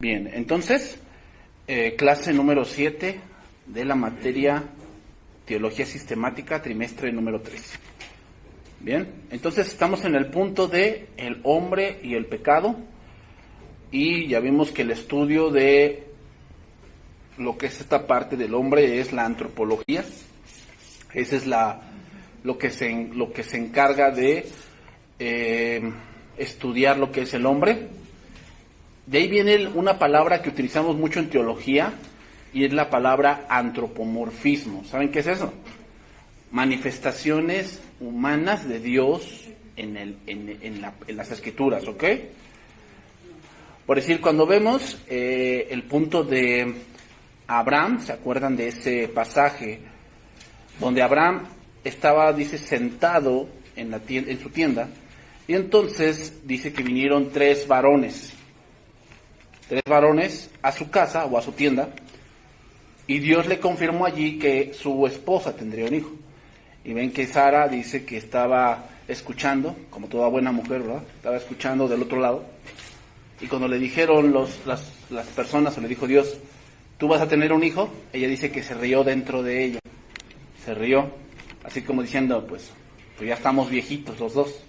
Bien, entonces, clase número 7 de la materia Teología Sistemática, trimestre número 3. Bien, entonces estamos en el punto de el hombre y el pecado, y ya vimos que el estudio de lo que es esta parte del hombre es la antropología. Esa es lo que se encarga de estudiar lo que es el hombre. De ahí viene una palabra que utilizamos mucho en teología, y es la palabra antropomorfismo. ¿Saben qué es eso? Manifestaciones humanas de Dios en las Escrituras, ¿ok? Por decir, cuando vemos el punto de Abraham, ¿se acuerdan de ese pasaje? Donde Abraham estaba, dice, sentado en su tienda, y entonces dice que vinieron tres varones a su casa o a su tienda, y Dios le confirmó allí que su esposa tendría un hijo. Y ven que Sara dice que estaba escuchando, como toda buena mujer, ¿verdad? Estaba escuchando del otro lado, y cuando le dijeron las personas, o le dijo Dios, ¿tú vas a tener un hijo? Ella dice que se rió dentro de ella. Se rió, así como diciendo, pues ya estamos viejitos los dos.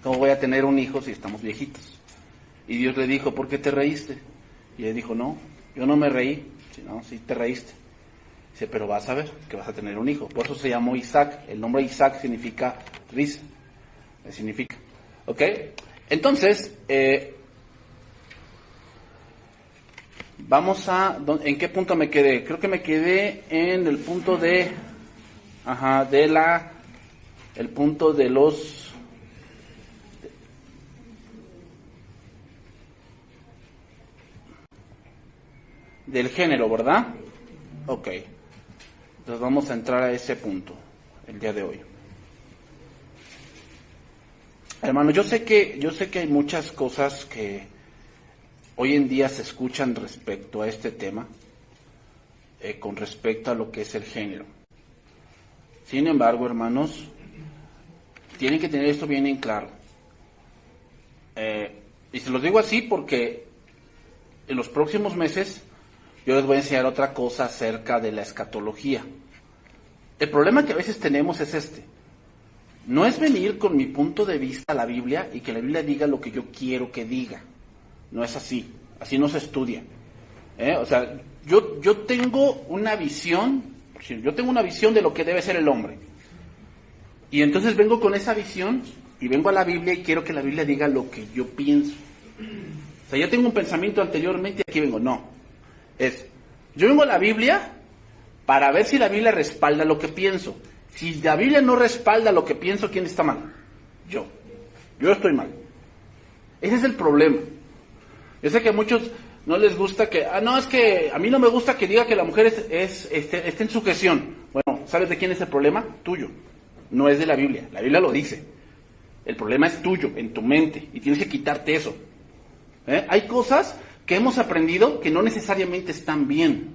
¿Cómo voy a tener un hijo si estamos viejitos? Y Dios le dijo, ¿por qué te reíste? Y ella dijo, no, yo no me reí. No, sí te reíste. Dice, pero vas a ver que vas a tener un hijo. Por eso se llamó Isaac. El nombre Isaac significa risa. Significa. ¿Ok? Entonces, vamos a... ¿En qué punto me quedé? Creo que me quedé en el punto de... el punto de los... del género, ¿verdad? Ok. Entonces vamos a entrar a ese punto el día de hoy. Hermano, yo sé que hay muchas cosas que hoy en día se escuchan respecto a este tema, con respecto a lo que es el género. Sin embargo, hermanos, tienen que tener esto bien en claro. Y se los digo así porque en los próximos meses yo les voy a enseñar otra cosa acerca de la escatología. El problema que a veces tenemos es este. No es venir con mi punto de vista a la Biblia y que la Biblia diga lo que yo quiero que diga. No es así. Así no se estudia. O sea, yo tengo una visión. Yo tengo una visión de lo que debe ser el hombre. Y entonces vengo con esa visión y vengo a la Biblia y quiero que la Biblia diga lo que yo pienso. O sea, ya tengo un pensamiento anteriormente y aquí vengo. No. Yo vengo a la Biblia para ver si la Biblia respalda lo que pienso. Si la Biblia no respalda lo que pienso, ¿quién está mal? Yo estoy mal. Ese es el problema. Yo sé que a muchos no les gusta que... no, es que a mí no me gusta que diga que la mujer esté en sujeción. Bueno, ¿sabes de quién es el problema? Tuyo. No es de la Biblia. La Biblia lo dice. El problema es tuyo, en tu mente. Y tienes que quitarte eso. Hay cosas que hemos aprendido que no necesariamente están bien.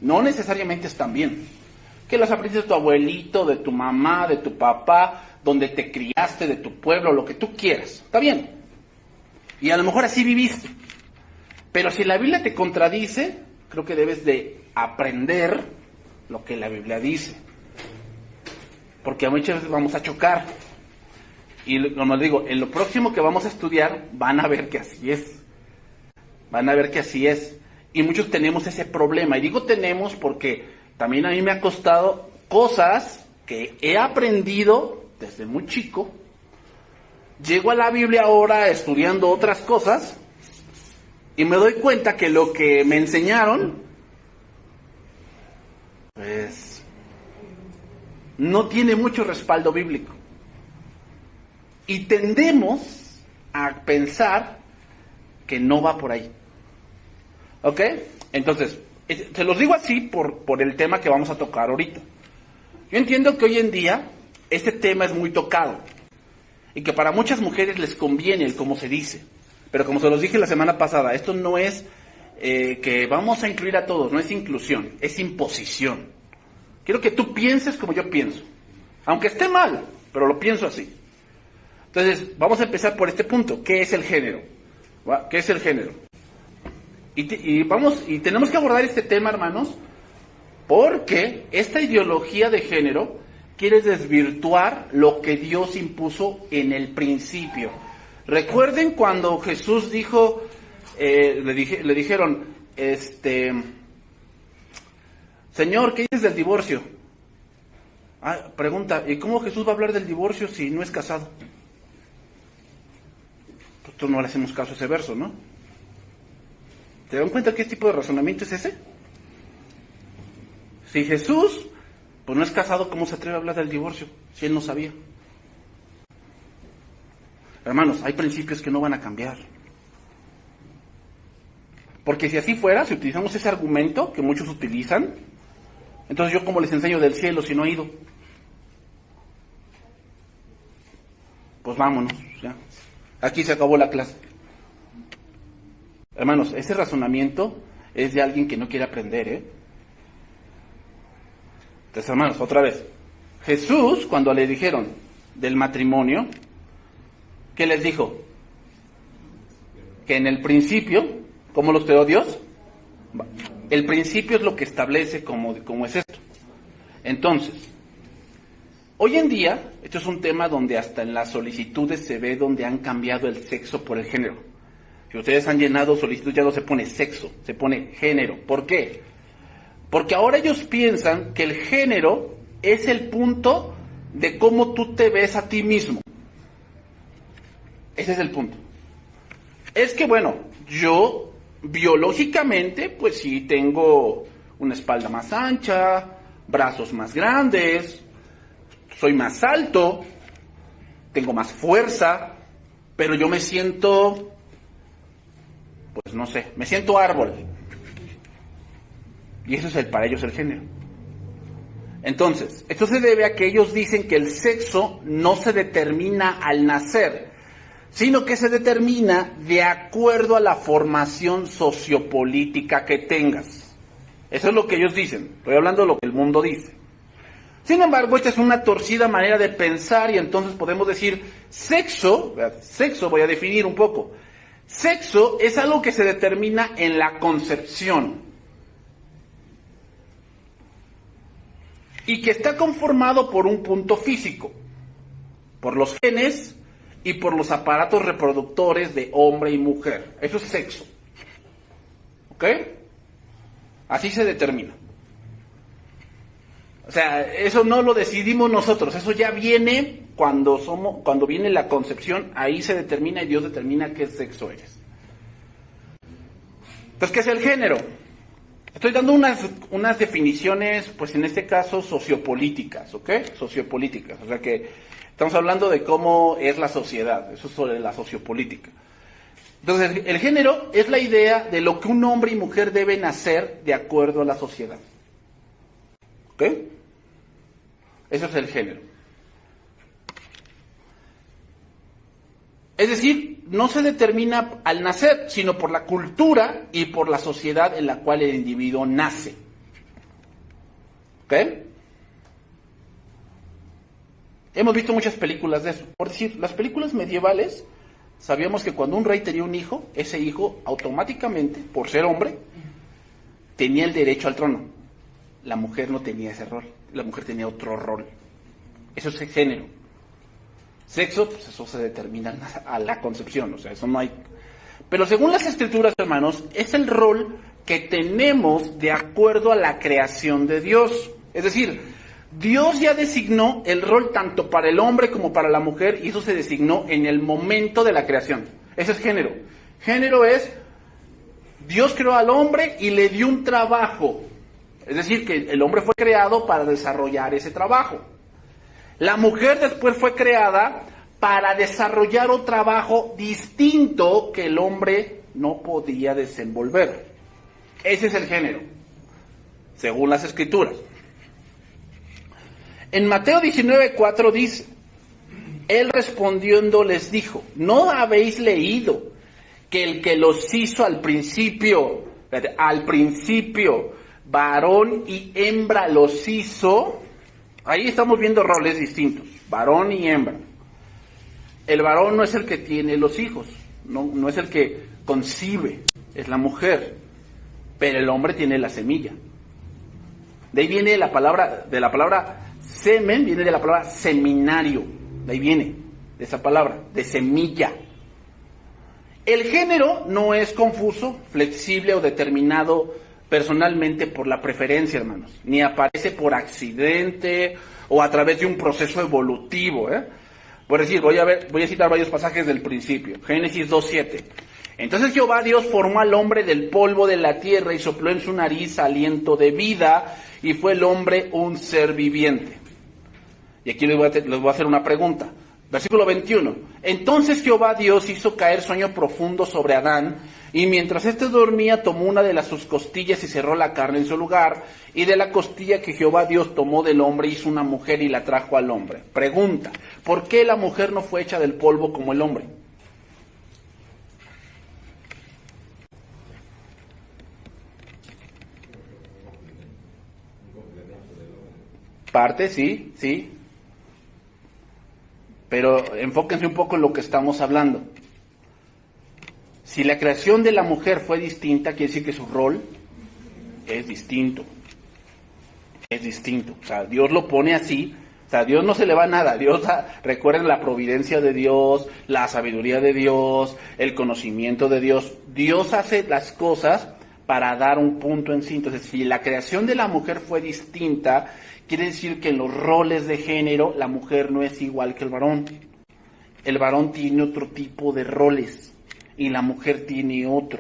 No necesariamente están bien. Que las aprendiste de tu abuelito, de tu mamá, de tu papá, donde te criaste, de tu pueblo, lo que tú quieras. Está bien. Y a lo mejor así viviste. Pero si la Biblia te contradice, creo que debes de aprender lo que la Biblia dice. Porque muchas veces vamos a chocar. Y como les digo, en lo próximo que vamos a estudiar, van a ver que así es. Van a ver que así es. Y muchos tenemos ese problema. Y digo tenemos porque también a mí me ha costado cosas que he aprendido desde muy chico. Llego a la Biblia ahora estudiando otras cosas y me doy cuenta que lo que me enseñaron, pues, no tiene mucho respaldo bíblico. Y tendemos a pensar que no va por ahí. ¿Ok? Entonces, se los digo así por el tema que vamos a tocar ahorita. Yo entiendo que hoy en día este tema es muy tocado y que para muchas mujeres les conviene el cómo se dice. Pero como se los dije la semana pasada, esto no es que vamos a incluir a todos, no es inclusión, es imposición. Quiero que tú pienses como yo pienso, aunque esté mal, pero lo pienso así. Entonces, vamos a empezar por este punto. ¿Qué es el género? ¿Qué es el género? Y tenemos que abordar este tema, hermanos, porque esta ideología de género quiere desvirtuar lo que Dios impuso en el principio. Recuerden cuando Jesús dijo, le dijeron, Señor, ¿qué dices del divorcio? Pregunta, ¿y cómo Jesús va a hablar del divorcio si no es casado? Nosotros no le hacemos caso a ese verso, ¿no? ¿Te dan cuenta qué tipo de razonamiento es ese? Si Jesús, pues no es casado, ¿cómo se atreve a hablar del divorcio si él no sabía? Hermanos, hay principios que no van a cambiar. Porque si así fuera, si utilizamos ese argumento que muchos utilizan, entonces yo cómo les enseño del cielo si no he ido. Pues vámonos, ya. Aquí se acabó la clase. Hermanos, ese razonamiento es de alguien que no quiere aprender, Entonces, hermanos, otra vez. Jesús, cuando le dijeron del matrimonio, ¿qué les dijo? Que en el principio, ¿cómo lo creó Dios? El principio es lo que establece cómo es esto. Entonces, hoy en día, esto es un tema donde hasta en las solicitudes se ve donde han cambiado el sexo por el género. Si ustedes han llenado solicitud, ya no se pone sexo, se pone género. ¿Por qué? Porque ahora ellos piensan que el género es el punto de cómo tú te ves a ti mismo. Ese es el punto. Es que, bueno, yo biológicamente, pues sí, tengo una espalda más ancha, brazos más grandes, soy más alto, tengo más fuerza, pero yo me siento, pues no sé, me siento árbol. Y eso es para ellos el género. Entonces, esto se debe a que ellos dicen que el sexo no se determina al nacer, sino que se determina de acuerdo a la formación sociopolítica que tengas. Eso es lo que ellos dicen. Estoy hablando de lo que el mundo dice. Sin embargo, esta es una torcida manera de pensar y entonces podemos decir sexo, voy a definir un poco. Sexo es algo que se determina en la concepción y que está conformado por un punto físico, por los genes y por los aparatos reproductores de hombre y mujer. Eso es sexo. ¿Ok? Así se determina. O sea, eso no lo decidimos nosotros, eso ya viene cuando viene la concepción, ahí se determina y Dios determina qué sexo eres. Entonces, ¿qué es el género? Estoy dando unas definiciones, pues en este caso sociopolíticas, ¿ok? Sociopolíticas, o sea que estamos hablando de cómo es la sociedad, eso es sobre la sociopolítica. Entonces, el género es la idea de lo que un hombre y mujer deben hacer de acuerdo a la sociedad. ¿Ok? Eso es el género. Es decir, no se determina al nacer, sino por la cultura y por la sociedad en la cual el individuo nace. ¿Ok? Hemos visto muchas películas de eso. Por decir, las películas medievales, sabíamos que cuando un rey tenía un hijo, ese hijo automáticamente, por ser hombre, tenía el derecho al trono. La mujer no tenía ese rol, la mujer tenía otro rol. Eso es el género. Sexo, pues eso se determina a la concepción, o sea, eso no hay. Pero según las escrituras, hermanos, es el rol que tenemos de acuerdo a la creación de Dios. Es decir, Dios ya designó el rol tanto para el hombre como para la mujer, y eso se designó en el momento de la creación. Ese es género. Género es, Dios creó al hombre y le dio un trabajo. Es decir, que el hombre fue creado para desarrollar ese trabajo. La mujer después fue creada para desarrollar un trabajo distinto que el hombre no podía desenvolver. Ese es el género, según las escrituras. En Mateo 19:4 dice, él respondiendo les dijo, ¿no habéis leído que el que los hizo al principio, varón y hembra los hizo? Ahí estamos viendo roles distintos, varón y hembra. El varón no es el que tiene los hijos, no es el que concibe, es la mujer. pero el hombre tiene la semilla. De ahí viene de la palabra semen, viene de la palabra seminario. De ahí viene, de esa palabra, de semilla. El género no es confuso, flexible o determinado personalmente por la preferencia, hermanos. Ni aparece por accidente o a través de un proceso evolutivo. Por decir, voy a citar varios pasajes del principio. Génesis 2:7. Entonces Jehová Dios formó al hombre del polvo de la tierra y sopló en su nariz aliento de vida, y fue el hombre un ser viviente. Y aquí les voy a hacer una pregunta. Versículo 21. Entonces Jehová Dios hizo caer sueño profundo sobre Adán, y mientras éste dormía tomó una de sus costillas y cerró la carne en su lugar, y de la costilla que Jehová Dios tomó del hombre hizo una mujer y la trajo al hombre. Pregunta, ¿por qué la mujer no fue hecha del polvo como el hombre? Parte, sí. Pero enfóquense un poco en lo que estamos hablando. Si la creación de la mujer fue distinta, quiere decir que su rol es distinto. Es distinto. O sea, Dios lo pone así. O sea, a Dios no se le va nada. Recuerden la providencia de Dios, la sabiduría de Dios, el conocimiento de Dios. Dios hace las cosas para dar un punto en sí. Entonces, si la creación de la mujer fue distinta, quiere decir que en los roles de género la mujer no es igual que el varón. El varón tiene otro tipo de roles y la mujer tiene otro.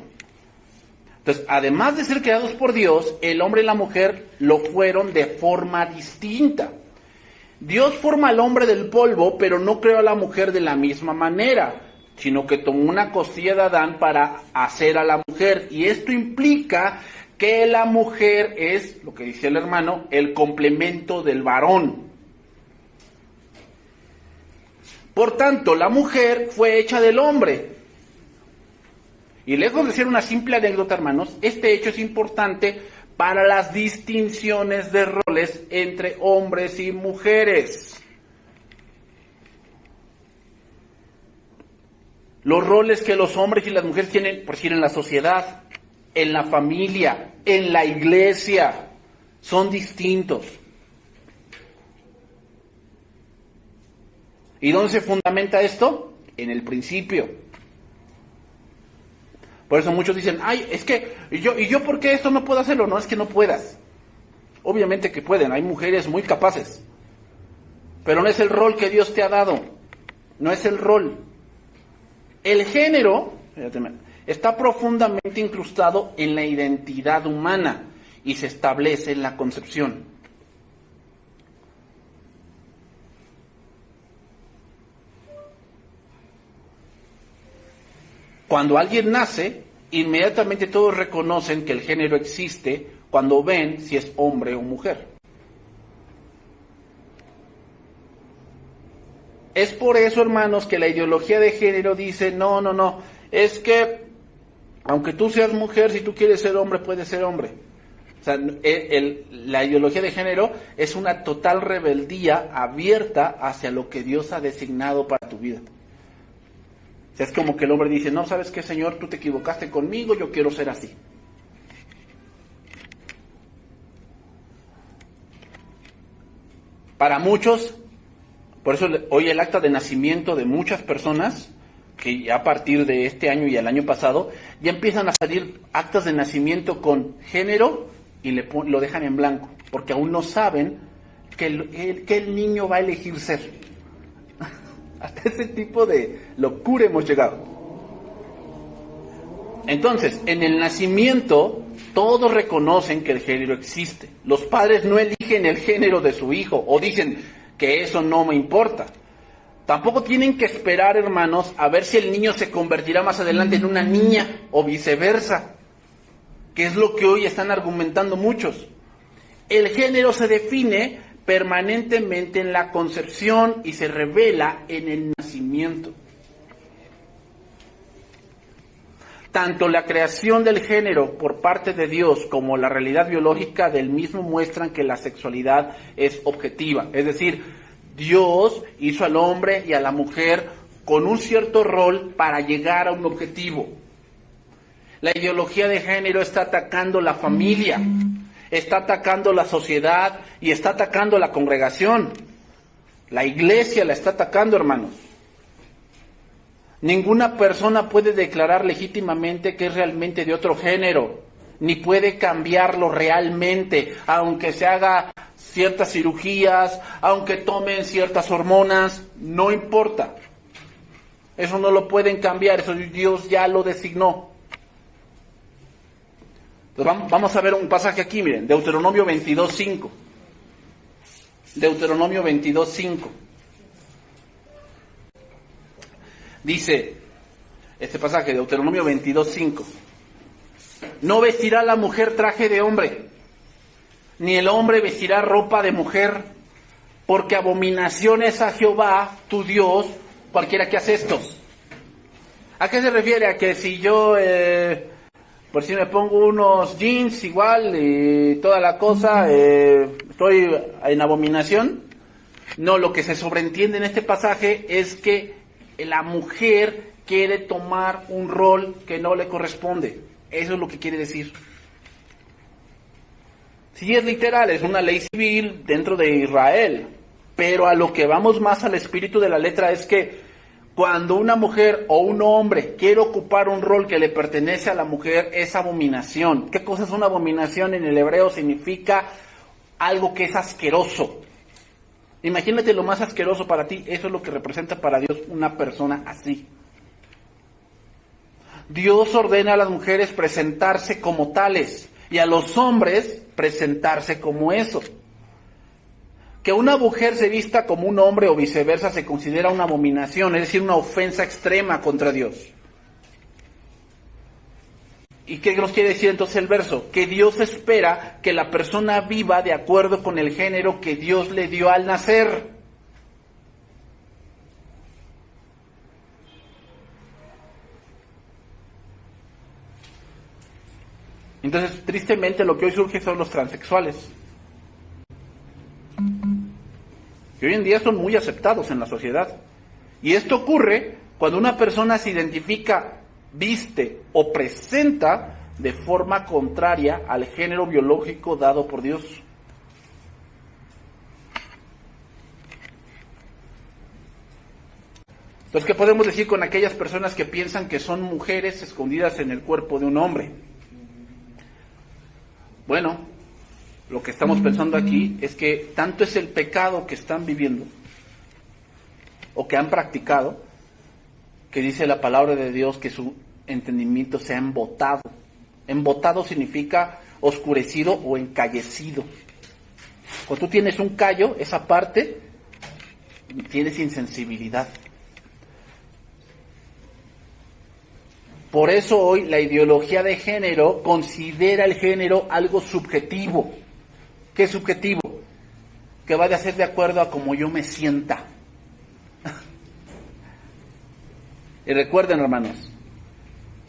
Entonces, además de ser creados por Dios, el hombre y la mujer lo fueron de forma distinta. Dios forma al hombre del polvo, pero no creó a la mujer de la misma manera, sino que tomó una costilla de Adán para hacer a la mujer. Y esto implica que la mujer es, lo que dice el hermano, el complemento del varón. Por tanto, la mujer fue hecha del hombre. Y lejos de ser una simple anécdota, hermanos, este hecho es importante para las distinciones de roles entre hombres y mujeres. Los roles que los hombres y las mujeres tienen, por decir, en la sociedad, en la familia, en la iglesia, son distintos. ¿Y dónde se fundamenta esto? En el principio. Por eso muchos dicen, ay, es que, ¿y yo por qué esto no puedo hacerlo? No es que no puedas. Obviamente que pueden, hay mujeres muy capaces. Pero no es el rol que Dios te ha dado. No es el rol. El género está profundamente incrustado en la identidad humana y se establece en la concepción. Cuando alguien nace, inmediatamente todos reconocen que el género existe cuando ven si es hombre o mujer. Es por eso, hermanos, que la ideología de género dice, no, es que aunque tú seas mujer, si tú quieres ser hombre, puedes ser hombre. O sea, la ideología de género es una total rebeldía abierta hacia lo que Dios ha designado para tu vida. O sea, es como que el hombre dice, no, ¿sabes qué, Señor? Tú te equivocaste conmigo, yo quiero ser así. Para muchos, por eso hoy el acta de nacimiento de muchas personas, que ya a partir de este año y el año pasado, ya empiezan a salir actas de nacimiento con género y lo dejan en blanco, porque aún no saben que el niño va a elegir ser. Hasta ese tipo de locura hemos llegado. Entonces, en el nacimiento, todos reconocen que el género existe. Los padres no eligen el género de su hijo, o dicen que eso no me importa. Tampoco tienen que esperar, hermanos, a ver si el niño se convertirá más adelante en una niña, o viceversa, que es lo que hoy están argumentando muchos. El género se define permanentemente en la concepción y se revela en el nacimiento. Tanto la creación del género por parte de Dios como la realidad biológica del mismo muestran que la sexualidad es objetiva. Es decir, Dios hizo al hombre y a la mujer con un cierto rol para llegar a un objetivo. La ideología de género está atacando la familia, está atacando la sociedad y está atacando la congregación. La iglesia la está atacando, hermanos. Ninguna persona puede declarar legítimamente que es realmente de otro género, ni puede cambiarlo realmente, aunque se haga ciertas cirugías, aunque tomen ciertas hormonas, no importa. Eso no lo pueden cambiar, eso Dios ya lo designó. Entonces vamos a ver un pasaje aquí, miren, Deuteronomio 22:5. Deuteronomio 22:5. Dice este pasaje, Deuteronomio 22:5. No vestirá la mujer traje de hombre, ni el hombre vestirá ropa de mujer, porque abominación es a Jehová, tu Dios, cualquiera que hace esto. ¿A qué se refiere? A que si yo, por si me pongo unos jeans igual y toda la cosa, estoy en abominación. No, lo que se sobreentiende en este pasaje es que la mujer quiere tomar un rol que no le corresponde. Eso es lo que quiere decir. Sí, es literal, es una ley civil dentro de Israel, pero a lo que vamos más al espíritu de la letra es que cuando una mujer o un hombre quiere ocupar un rol que le pertenece a la mujer, es abominación. ¿Qué cosa es una abominación? En el hebreo significa algo que es asqueroso. Imagínate lo más asqueroso para ti, eso es lo que representa para Dios una persona así. Dios ordena a las mujeres presentarse como tales y a los hombres presentarse como eso. Que una mujer se vista como un hombre o viceversa se considera una abominación, es decir, una ofensa extrema contra Dios. ¿Y qué nos quiere decir entonces el verso? Que Dios espera que la persona viva de acuerdo con el género que Dios le dio al nacer. Entonces, tristemente, lo que hoy surge son los transexuales. Que hoy en día son muy aceptados en la sociedad. Y esto ocurre cuando una persona se identifica, viste o presenta de forma contraria al género biológico dado por Dios. Entonces, ¿qué podemos decir con aquellas personas que piensan que son mujeres escondidas en el cuerpo de un hombre? Bueno, lo que estamos pensando aquí es que tanto es el pecado que están viviendo o que han practicado, que dice la palabra de Dios que su entendimiento se ha embotado. Embotado significa oscurecido o encallecido. Cuando tú tienes un callo, esa parte, tienes insensibilidad. Por eso hoy la ideología de género considera el género algo subjetivo. ¿Qué es subjetivo? Que va a ser de acuerdo a cómo yo me sienta. Y recuerden, hermanos,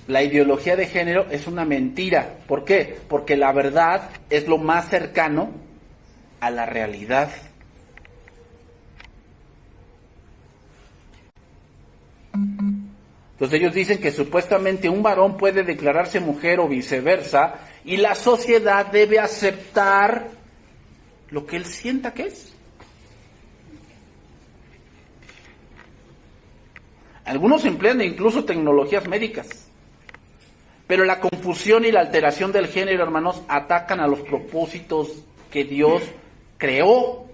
la ideología de género es una mentira. ¿Por qué? Porque la verdad es lo más cercano a la realidad. Entonces ellos dicen que supuestamente un varón puede declararse mujer o viceversa y la sociedad debe aceptar lo que él sienta que es. Algunos emplean incluso tecnologías médicas, pero la confusión y la alteración del género, hermanos, atacan a los propósitos que Dios creó.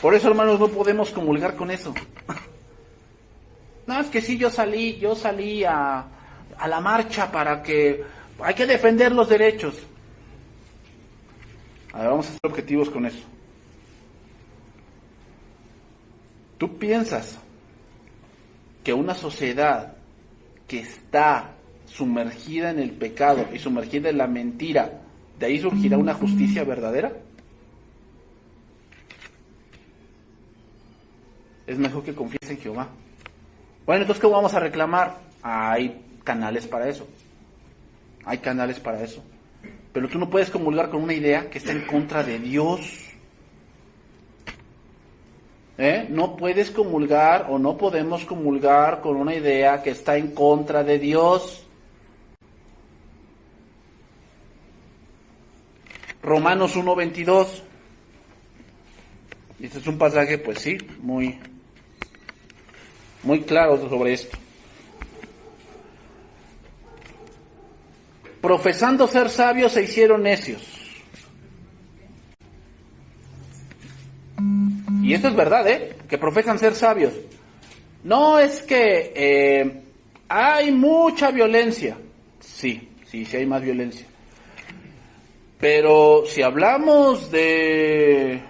Por eso, hermanos, no podemos comulgar con eso. No, es que sí, yo salí a la marcha para que hay que defender los derechos. A ver, vamos a ser objetivos con eso. ¿Tú piensas que una sociedad que está sumergida en el pecado y sumergida en la mentira, de ahí surgirá una justicia verdadera? Es mejor que confíes en Jehová. Bueno, entonces, ¿cómo vamos a reclamar? Hay canales para eso. Hay canales para eso. Pero tú no puedes comulgar con una idea que está en contra de Dios. No puedes comulgar o no podemos comulgar con una idea que está en contra de Dios. Romanos 1:22. Este es un pasaje, pues sí, muy claro sobre esto. Profesando ser sabios se hicieron necios. Y esto es verdad, que profesan ser sabios. No es que hay mucha violencia. Sí hay más violencia. Pero si hablamos de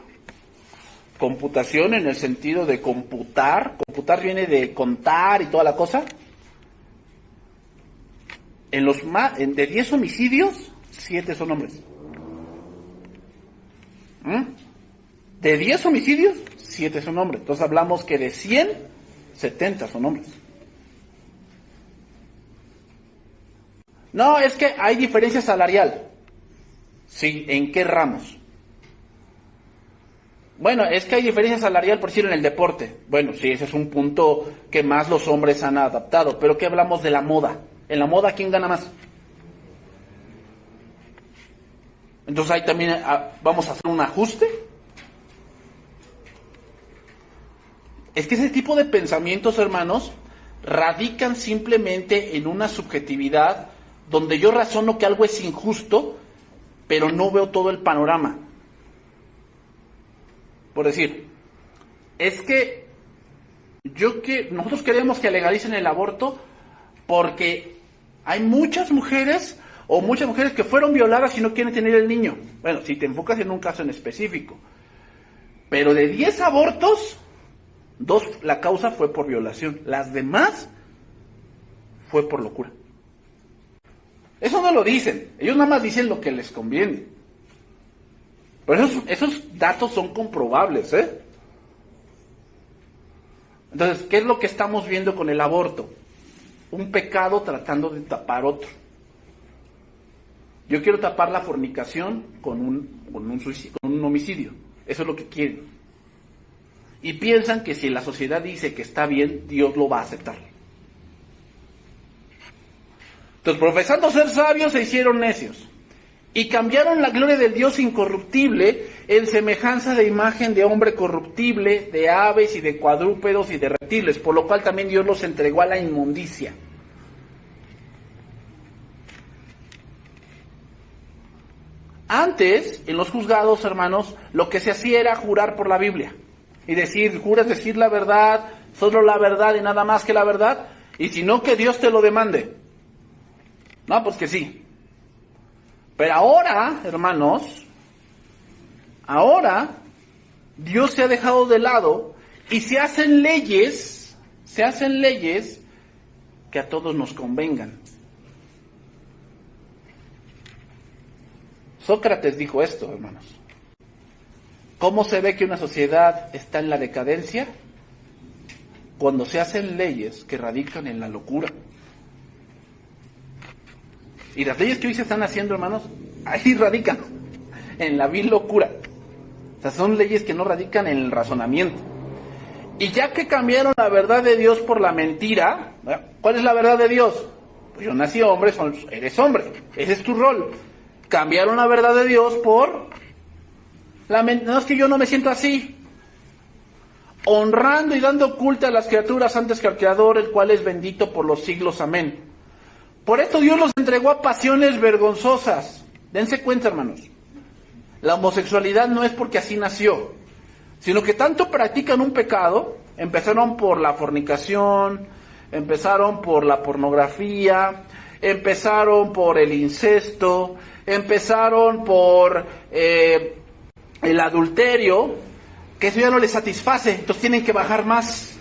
computación en el sentido de computar viene de contar y toda la cosa. De 10 homicidios, 7 son hombres. De 10 homicidios, 7 son hombres. Entonces hablamos que de 100, 70 son hombres. No, es que hay diferencia salarial. Sí, ¿en qué ramos? Bueno, es que hay diferencia salarial, por decir, en el deporte. Bueno, sí, ese es un punto que más los hombres han adaptado. Pero ¿qué hablamos de la moda? En la moda, ¿quién gana más? Entonces ahí también vamos a hacer un ajuste. Es que ese tipo de pensamientos, hermanos, radican simplemente en una subjetividad donde yo razono que algo es injusto, pero no veo todo el panorama. Por decir, es que nosotros queremos que legalicen el aborto porque hay muchas mujeres que fueron violadas y no quieren tener el niño. Bueno, si te enfocas en un caso en específico. Pero de 10 abortos, 2 la causa fue por violación. Las demás fue por locura. Eso no lo dicen. Ellos nada más dicen lo que les conviene. Pero esos datos son comprobables, Entonces, ¿qué es lo que estamos viendo con el aborto? Un pecado tratando de tapar otro. Yo quiero tapar la fornicación con un suicidio, con un homicidio. Eso es lo que quieren. Y piensan que si la sociedad dice que está bien, Dios lo va a aceptar. Entonces, profesando ser sabios, se hicieron necios. Y cambiaron la gloria del Dios incorruptible en semejanza de imagen de hombre corruptible, de aves y de cuadrúpedos y de reptiles, por lo cual también Dios los entregó a la inmundicia. Antes, en los juzgados, hermanos, lo que se hacía era jurar por la Biblia. Y decir, juras decir la verdad, solo la verdad y nada más que la verdad, y si no, que Dios te lo demande. No, pues que sí. Pero ahora, hermanos, Dios se ha dejado de lado y se hacen leyes que a todos nos convengan. Sócrates dijo esto, hermanos. ¿Cómo se ve que una sociedad está en la decadencia? Cuando se hacen leyes que radican en la locura. Y las leyes que hoy se están haciendo, hermanos, ahí radican, en la vil locura. O sea, son leyes que no radican en el razonamiento. Y ya que cambiaron la verdad de Dios por la mentira, ¿cuál es la verdad de Dios? Pues yo nací hombre, eres hombre, ese es tu rol. Cambiaron la verdad de Dios por la mentira. No, es que yo no me siento así. Honrando y dando culto a las criaturas antes que al Creador, el cual es bendito por los siglos. Amén. Por esto Dios los entregó a pasiones vergonzosas. Dense cuenta, hermanos. La homosexualidad no es porque así nació, sino que tanto practican un pecado, empezaron por la fornicación, empezaron por la pornografía, empezaron por el incesto, empezaron por el adulterio, que eso ya no les satisface, entonces tienen que bajar más,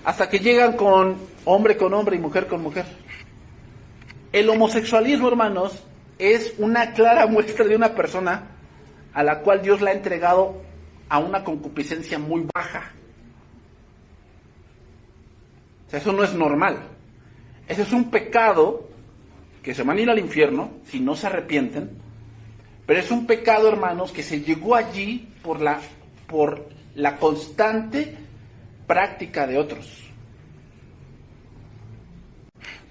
hasta que llegan con hombre y mujer con mujer. El homosexualismo, hermanos, es una clara muestra de una persona a la cual Dios la ha entregado a una concupiscencia muy baja. O sea, eso no es normal. Ese es un pecado que se van a ir al infierno si no se arrepienten, pero es un pecado, hermanos, que se llegó allí por la constante práctica de otros.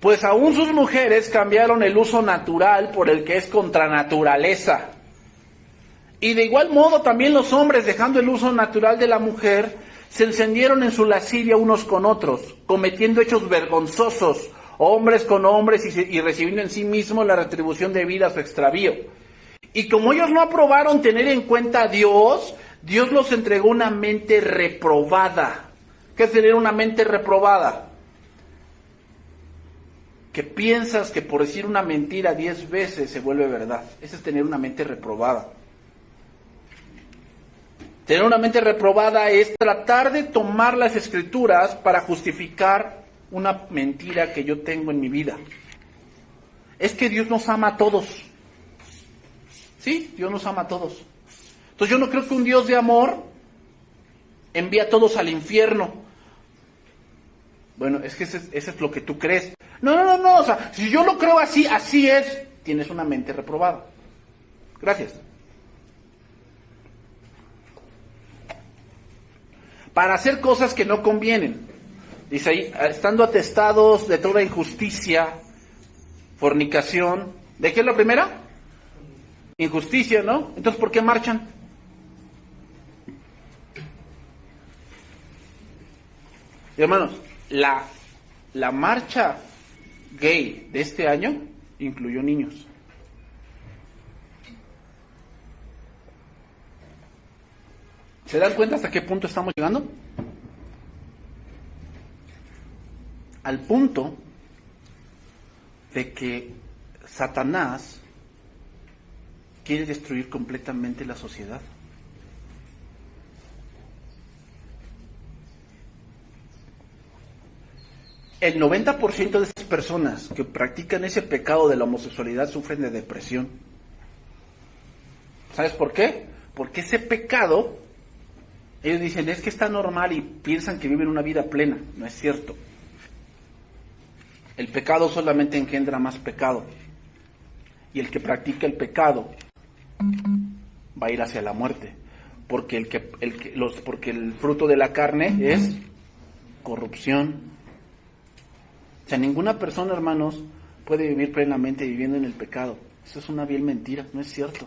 Pues aún sus mujeres cambiaron el uso natural por el que es contra naturaleza. Y de igual modo también los hombres, dejando el uso natural de la mujer, se encendieron en su lascivia unos con otros, cometiendo hechos vergonzosos, hombres con hombres, y recibiendo en sí mismos la retribución debida a su extravío. Y como ellos no aprobaron tener en cuenta a Dios, Dios los entregó una mente reprobada. ¿Qué es tener una mente reprobada? Que piensas que por decir una mentira 10 veces se vuelve verdad. Eso es tener una mente reprobada. Tener una mente reprobada es tratar de tomar las escrituras para justificar una mentira que yo tengo en mi vida. Es que Dios nos ama a todos. Sí, Dios nos ama a todos. Entonces yo no creo que un Dios de amor envíe a todos al infierno. Bueno, es que ese es lo que tú crees. No, o sea, si yo lo creo así, así es, tienes una mente reprobada. Gracias. Para hacer cosas que no convienen. Dice ahí, estando atestados de toda injusticia, fornicación. ¿De qué es la primera? Injusticia, ¿no? Entonces, ¿por qué marchan? Y hermanos, la marcha gay de este año incluyó niños. ¿Se dan cuenta hasta qué punto estamos llegando? Al punto de que Satanás quiere destruir completamente la sociedad. El 90% de esas personas que practican ese pecado de la homosexualidad sufren de depresión. ¿Sabes por qué? Porque ese pecado, ellos dicen, es que está normal y piensan que viven una vida plena. No es cierto. El pecado solamente engendra más pecado. Y el que practica el pecado va a ir hacia la muerte. Porque porque el fruto de la carne es corrupción. O sea, ninguna persona, hermanos, puede vivir plenamente viviendo en el pecado. Eso es una vil mentira, no es cierto.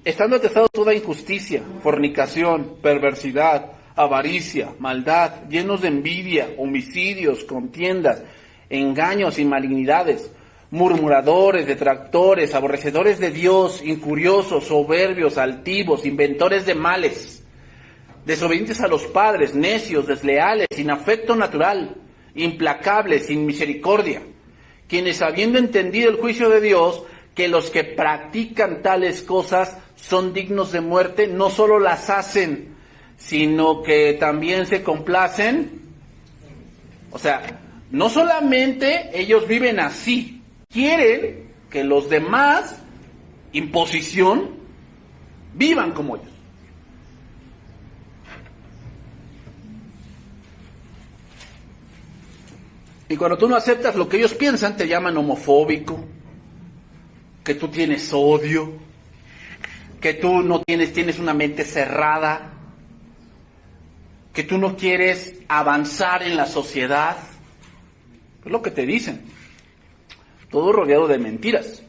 Estando atestados de toda injusticia, fornicación, perversidad, avaricia, maldad, llenos de envidia, homicidios, contiendas, engaños y malignidades, murmuradores, detractores, aborrecedores de Dios, incuriosos, soberbios, altivos, inventores de males, desobedientes a los padres, necios, desleales, sin afecto natural, implacables, sin misericordia, quienes habiendo entendido el juicio de Dios, que los que practican tales cosas son dignos de muerte, no solo las hacen, sino que también se complacen. O sea, no solamente ellos viven así, quieren que los demás, imposición, vivan como ellos. Y cuando tú no aceptas lo que ellos piensan, te llaman homofóbico, que tú tienes odio, que tú no tienes una mente cerrada, que tú no quieres avanzar en la sociedad. Es lo que te dicen. Todo rodeado de mentiras.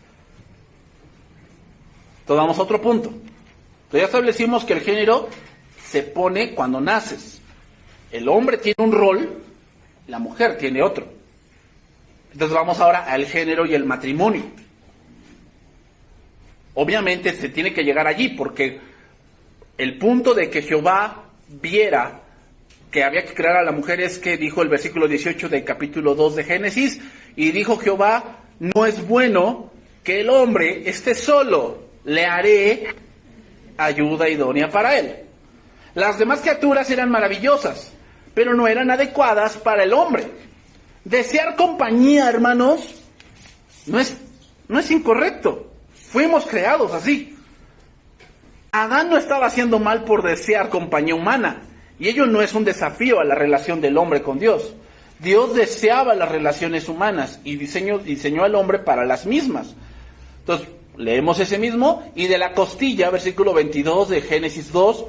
Entonces vamos a otro punto. Entonces ya establecimos que el género se pone cuando naces. El hombre tiene un rol, la mujer tiene otro. Entonces vamos ahora al género y el matrimonio. Obviamente se tiene que llegar allí, porque el punto de que Jehová viera que había que crear a la mujer es que dijo el versículo 18 del capítulo 2 de Génesis, y dijo Jehová, no es bueno que el hombre esté solo, le haré ayuda idónea para él. Las demás criaturas eran maravillosas, pero no eran adecuadas para el hombre. Desear compañía, hermanos, no es incorrecto. Fuimos creados así. Adán no estaba haciendo mal por desear compañía humana, y ello no es un desafío a la relación del hombre con Dios. Dios deseaba las relaciones humanas y diseñó al hombre para las mismas. Entonces, leemos ese mismo, y de la costilla, versículo 22 de Génesis 2,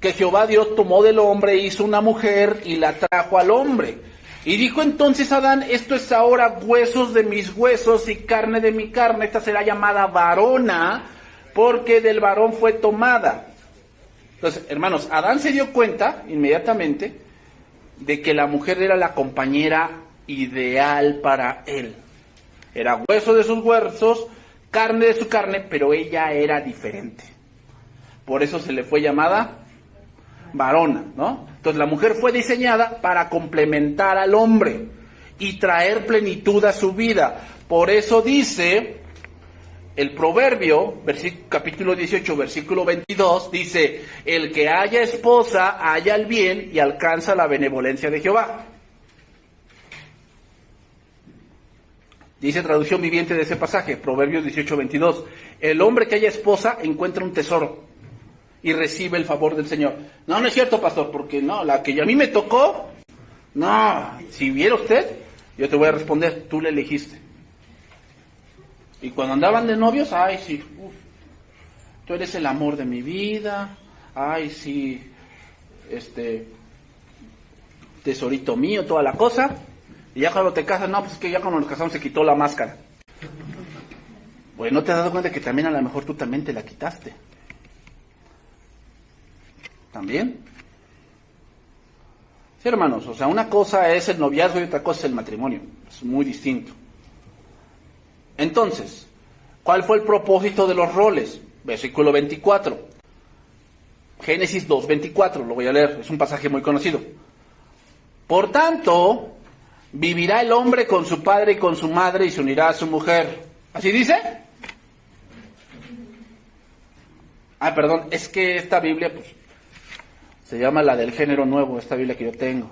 que Jehová Dios tomó del hombre, hizo una mujer y la trajo al hombre. Y dijo entonces Adán, esto es ahora huesos de mis huesos y carne de mi carne, esta será llamada varona, porque del varón fue tomada. Entonces, hermanos, Adán se dio cuenta inmediatamente de que la mujer era la compañera ideal para él. Era hueso de sus huesos, carne de su carne, pero ella era diferente. Por eso se le fue llamada varona, ¿no? Entonces la mujer fue diseñada para complementar al hombre y traer plenitud a su vida. Por eso dice el Proverbio, capítulo 18, versículo 22, dice, el que haya esposa, halla el bien y alcanza la benevolencia de Jehová. Dice traducción viviente de ese pasaje, Proverbios 18, 22, el hombre que haya esposa encuentra un tesoro y recibe el favor del Señor. No, no es cierto, pastor, porque no, la que a mí me tocó, no, si viera usted, yo te voy a responder, tú le elegiste. Y cuando andaban de novios, ay, sí, tú eres el amor de mi vida, ay, sí, tesorito mío, toda la cosa. Y ya cuando te casas, no, pues es que ya cuando nos casamos se quitó la máscara. Pues no te has dado cuenta que también a lo mejor tú también te la quitaste. ¿También? Sí, hermanos, o sea, una cosa es el noviazgo y otra cosa es el matrimonio. Es muy distinto. Entonces, ¿cuál fue el propósito de los roles? Versículo 24. Génesis 2, 24, lo voy a leer, es un pasaje muy conocido. Por tanto, vivirá el hombre con su padre y con su madre y se unirá a su mujer. ¿Así dice? Ah, perdón, es que esta Biblia, pues, se llama la del género nuevo, esta Biblia que yo tengo.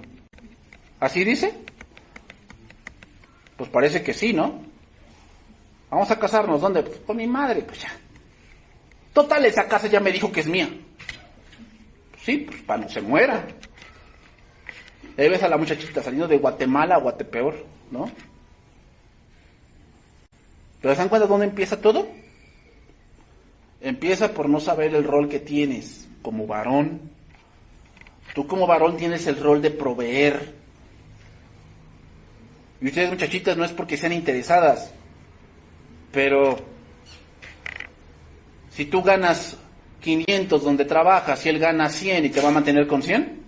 ¿Así dice? Pues parece que sí, ¿no? Vamos a casarnos, ¿dónde? Pues con mi madre, pues ya. Total, esa casa ya me dijo que es mía. Sí, pues para no se muera. Ahí ves a la muchachita saliendo de Guatemala a Guatepeor, ¿no? ¿Pero se dan cuenta dónde empieza todo? Empieza por no saber el rol que tienes como varón. Tú como varón tienes el rol de proveer. Y ustedes, muchachitas, no es porque sean interesadas, pero si tú ganas 500 donde trabajas y él gana 100 y te va a mantener con 100,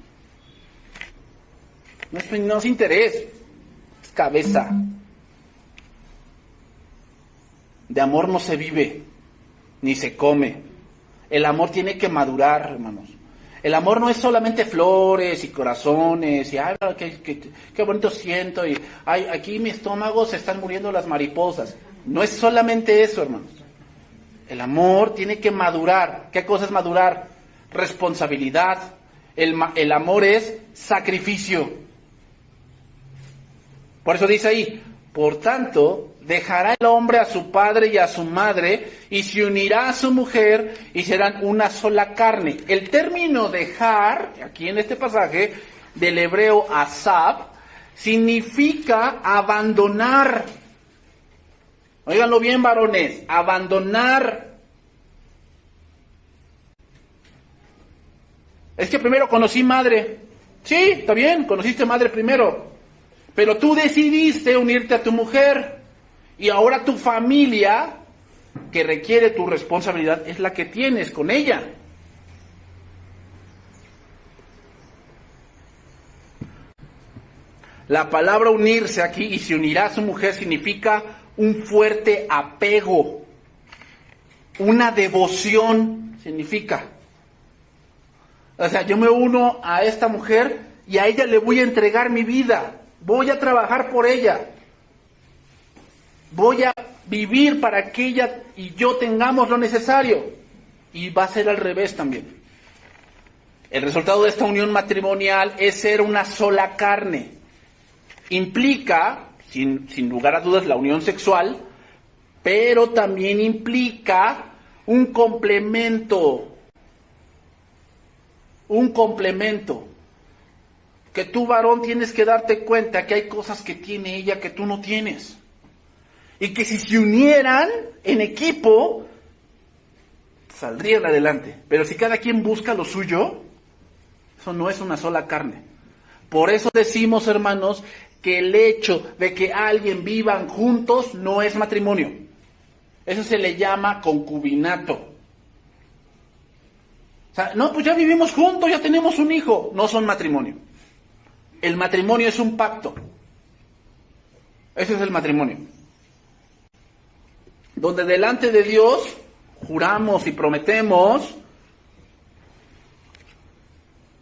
no es interés, es cabeza. De amor no se vive, ni se come. El amor tiene que madurar, hermanos. El amor no es solamente flores y corazones y ay, qué bonito siento y ay, aquí en mi estómago se están muriendo las mariposas. No es solamente eso, hermanos. El amor tiene que madurar. ¿Qué cosa es madurar? Responsabilidad. El amor es sacrificio. Por eso dice ahí, por tanto, dejará el hombre a su padre y a su madre y se unirá a su mujer y serán una sola carne. El término dejar, aquí en este pasaje, del hebreo asab, significa abandonar. Óiganlo bien, varones, abandonar. Es que primero conocí madre. Sí, está bien, conociste madre primero. Pero tú decidiste unirte a tu mujer. Y ahora tu familia, que requiere tu responsabilidad, es la que tienes con ella. La palabra unirse aquí, y se unirá a su mujer, significa un fuerte apego, una devoción, significa. O sea, yo me uno a esta mujer y a ella le voy a entregar mi vida, voy a trabajar por ella, voy a vivir para que ella y yo tengamos lo necesario. Y va a ser al revés también. El resultado de esta unión matrimonial es ser una sola carne. Implica, sin lugar a dudas, la unión sexual, pero también implica un complemento. Un complemento. Que tú, varón, tienes que darte cuenta que hay cosas que tiene ella que tú no tienes. Y que si se unieran en equipo, saldrían adelante. Pero si cada quien busca lo suyo, Eso no es una sola carne. Por eso decimos, hermanos, que el hecho de que alguien vivan juntos no es matrimonio. Eso se le llama concubinato. O sea, no, pues ya vivimos juntos, ya tenemos un hijo. No son matrimonio. El matrimonio es un pacto. Ese es el matrimonio. Donde delante de Dios juramos y prometemos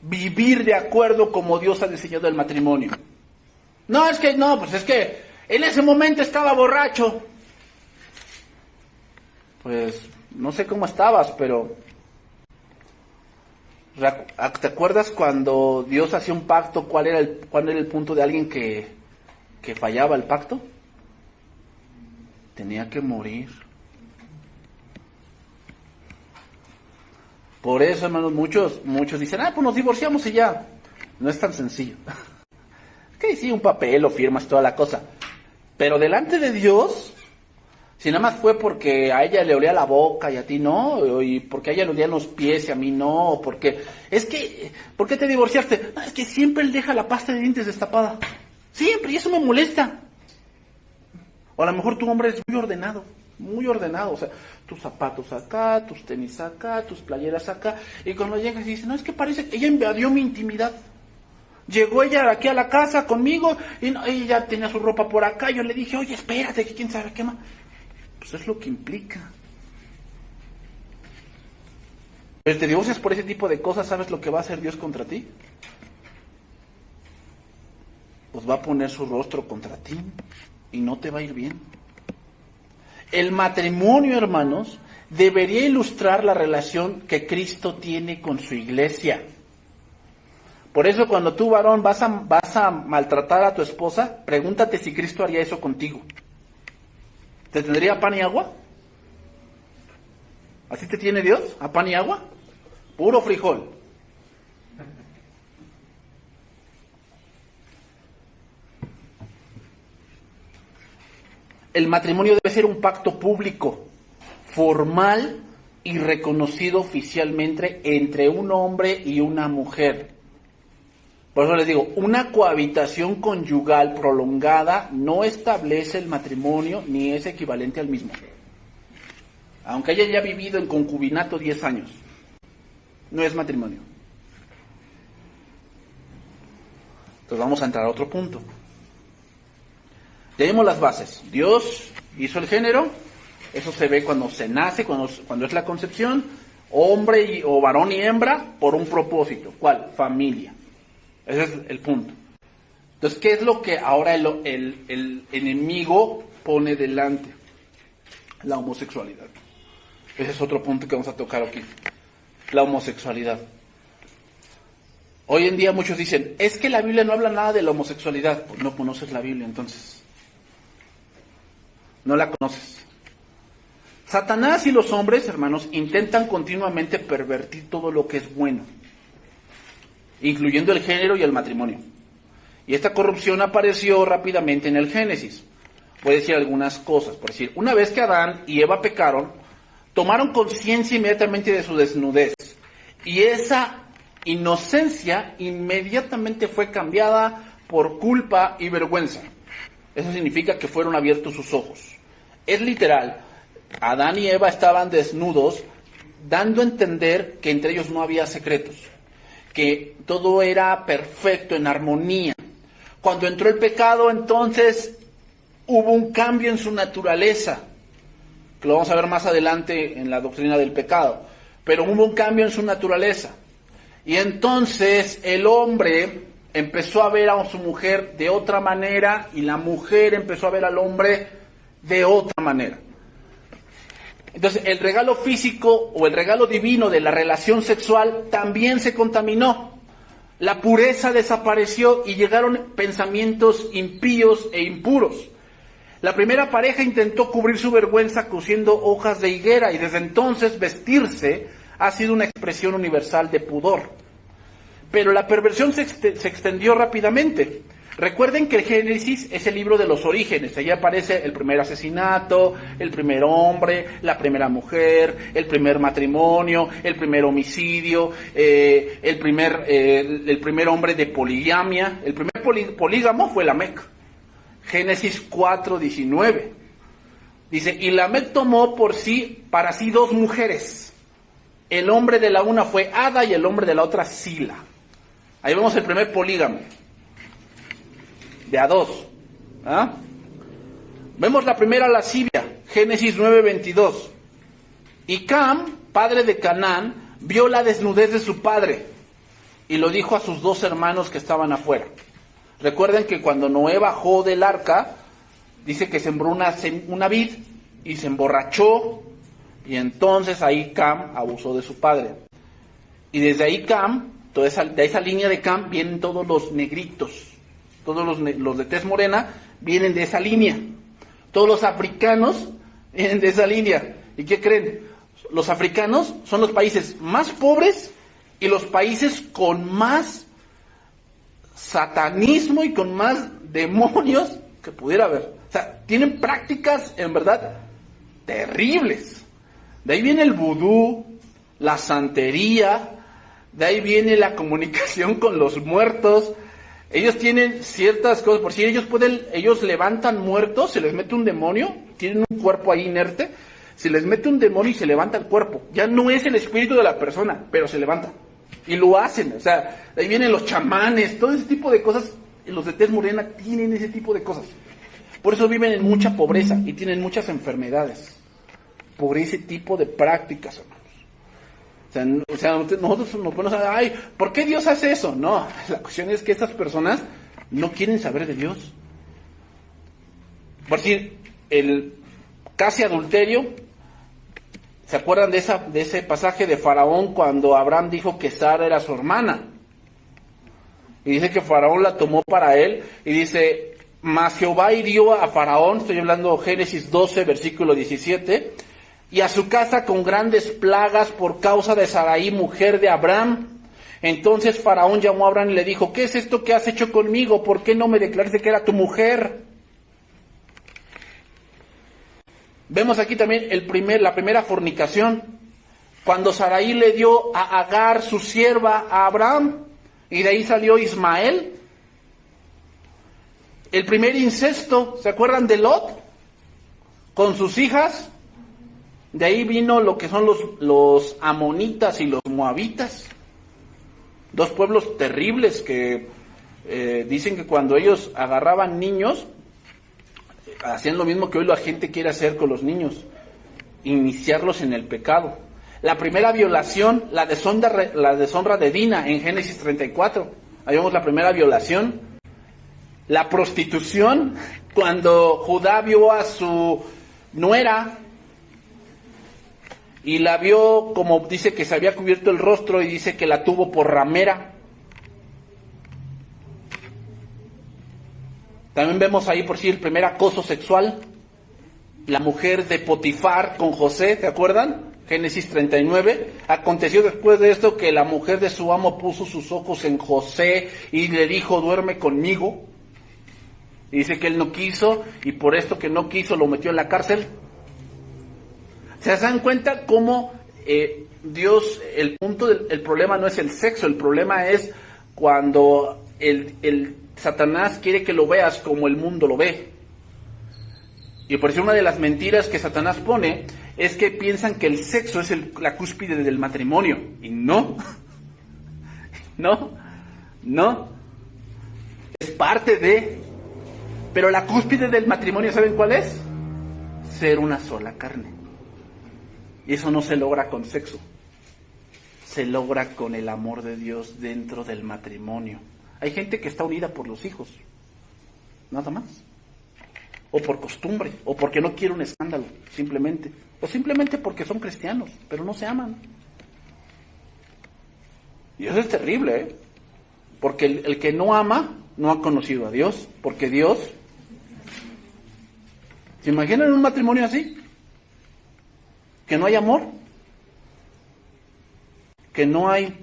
vivir de acuerdo como Dios ha diseñado el matrimonio. No, es que en ese momento estaba borracho. Pues no sé cómo estabas, pero ¿te acuerdas cuando Dios hacía un pacto? ¿Cuál era el punto de alguien que fallaba el pacto? Tenía que morir. Por eso, hermanos, muchos dicen, pues nos divorciamos y ya. No es tan sencillo. Es que sí, un papel o firmas, toda la cosa. Pero delante de Dios, si nada más fue porque a ella le olía la boca y a ti no, y porque a ella le olían los pies y a mí no, o porque... ¿por qué te divorciaste? No, es que siempre él deja la pasta de dientes destapada. Siempre, y eso me molesta. O a lo mejor tu hombre es muy ordenado, o sea, tus zapatos acá, tus tenis acá, tus playeras acá, y cuando llegas y dices, no, es que parece que ella invadió mi intimidad. Llegó ella aquí a la casa conmigo, y ella tenía su ropa por acá, yo le dije, oye, espérate, que quién sabe qué más. Pues es lo que implica. Pero te divorcias por ese tipo de cosas, ¿sabes lo que va a hacer Dios contra ti? Pues va a poner su rostro contra ti y no te va a ir bien. El matrimonio, hermanos, debería ilustrar la relación que Cristo tiene con su iglesia. Por eso cuando tú, varón, vas a maltratar a tu esposa, pregúntate si Cristo haría eso contigo. ¿Te tendría pan y agua? ¿Así te tiene Dios? ¿A pan y agua? Puro frijol. El matrimonio debe ser un pacto público, formal y reconocido oficialmente entre un hombre y una mujer. Por eso les digo, una cohabitación conyugal prolongada no establece el matrimonio ni es equivalente al mismo. Aunque hayan ya vivido en concubinato 10 años, no es matrimonio. Entonces vamos a entrar a otro punto. Tenemos las bases. Dios hizo el género, eso se ve cuando se nace, cuando es la concepción, hombre o varón y hembra, por un propósito. ¿Cuál? Familia. Ese es el punto. Entonces, ¿qué es lo que ahora el enemigo pone delante? La homosexualidad. Ese es otro punto que vamos a tocar aquí. La homosexualidad. Hoy en día muchos dicen, es que la Biblia no habla nada de la homosexualidad. Pues no conoces la Biblia, entonces. No la conoces. Satanás y los hombres, hermanos, intentan continuamente pervertir todo lo que es bueno, incluyendo el género y el matrimonio. Y esta corrupción apareció rápidamente en el Génesis. Voy a decir algunas cosas. Por decir, una vez que Adán y Eva pecaron, tomaron conciencia inmediatamente de su desnudez. Y esa inocencia inmediatamente fue cambiada por culpa y vergüenza. Eso significa que fueron abiertos sus ojos. Es literal. Adán y Eva estaban desnudos, dando a entender que entre ellos no había secretos, que todo era perfecto, en armonía. Cuando entró el pecado, entonces hubo un cambio en su naturaleza, que lo vamos a ver más adelante en la doctrina del pecado, pero hubo un cambio en su naturaleza. Y entonces el hombre empezó a ver a su mujer de otra manera y la mujer empezó a ver al hombre de otra manera. Entonces el regalo físico o el regalo divino de la relación sexual también se contaminó. La pureza desapareció y llegaron pensamientos impíos e impuros. La primera pareja intentó cubrir su vergüenza cosiendo hojas de higuera y desde entonces vestirse ha sido una expresión universal de pudor. Pero la perversión se extendió rápidamente. Recuerden que el Génesis es el libro de los orígenes. Allí aparece el primer asesinato, el primer hombre, la primera mujer, el primer matrimonio, el primer homicidio, el primer hombre de poligamia. El primer polígamo fue Lamec. Génesis 4:19. Dice, y Lamec tomó para sí 2 mujeres. El hombre de la una fue Ada y el hombre de la otra Sila. Ahí vemos el primer polígamo. De a 2. ¿Ah? Vemos la primera lascivia, Génesis 9:22. Y Cam, padre de Canaán, vio la desnudez de su padre y lo dijo a sus 2 hermanos que estaban afuera. Recuerden que cuando Noé bajó del arca, dice que sembró una vid y se emborrachó, y entonces ahí Cam abusó de su padre. Y desde ahí Cam, de esa línea de Cam vienen todos los negritos. Todos los de tez morena vienen de esa línea. Todos los africanos vienen de esa línea. ¿Y qué creen? Los africanos son los países más pobres y los países con más satanismo y con más demonios que pudiera haber. O sea, tienen prácticas en verdad terribles. De ahí viene el vudú, la santería, de ahí viene la comunicación con los muertos. Ellos tienen ciertas cosas, por si ellos levantan muertos, se les mete un demonio, tienen un cuerpo ahí inerte, se les mete un demonio y se levanta el cuerpo. Ya no es el espíritu de la persona, pero se levanta. Y lo hacen, o sea, ahí vienen los chamanes, todo ese tipo de cosas, los de tez morena tienen ese tipo de cosas. Por eso viven en mucha pobreza y tienen muchas enfermedades, por ese tipo de prácticas, hermanos. O sea, nosotros nos ponemos a ay, ¿por qué Dios hace eso? No, la cuestión es que estas personas no quieren saber de Dios. Por decir, el casi adulterio, ¿se acuerdan de ese pasaje de Faraón cuando Abraham dijo que Sara era su hermana? Y dice que Faraón la tomó para él, y dice, mas Jehová hirió a Faraón, estoy hablando de Génesis 12, versículo 17, y a su casa con grandes plagas por causa de Sarai, mujer de Abraham. Entonces Faraón llamó a Abraham y le dijo, ¿qué es esto que has hecho conmigo? ¿Por qué no me declaraste que era tu mujer? Vemos aquí también la primera fornicación, cuando Sarai le dio a Agar, su sierva, a Abraham, y de ahí salió Ismael. El primer incesto, ¿se acuerdan de Lot? Con sus hijas. De ahí vino lo que son los amonitas y los moabitas, 2 pueblos terribles que dicen que cuando ellos agarraban niños, hacían lo mismo que hoy la gente quiere hacer con los niños, iniciarlos en el pecado. La primera violación, la deshonra de Dina en Génesis 34, ahí vemos la primera violación. La prostitución, cuando Judá vio a su nuera, y la vio como dice que se había cubierto el rostro y dice que la tuvo por ramera. También vemos ahí por sí el primer acoso sexual. La mujer de Potifar con José, ¿te acuerdan? Génesis 39. Aconteció después de esto que la mujer de su amo puso sus ojos en José y le dijo, duerme conmigo. Y dice que él no quiso y por esto que no quiso lo metió en la cárcel. ¿Se dan cuenta cómo Dios, el problema no es el sexo, el problema es cuando el Satanás quiere que lo veas como el mundo lo ve? Y por eso una de las mentiras que Satanás pone es que piensan que el sexo es la cúspide del matrimonio. Y no, no, es parte de, pero la cúspide del matrimonio, ¿saben cuál es? Ser una sola carne. Y eso no se logra con sexo, se logra con el amor de Dios dentro del matrimonio. Hay gente que está unida por los hijos, nada más, o por costumbre, o porque no quiere un escándalo, simplemente, o simplemente porque son cristianos, pero no se aman. Y eso es terrible, porque el que no ama no ha conocido a Dios, porque Dios, ¿se imaginan un matrimonio así? Que no hay amor, que no hay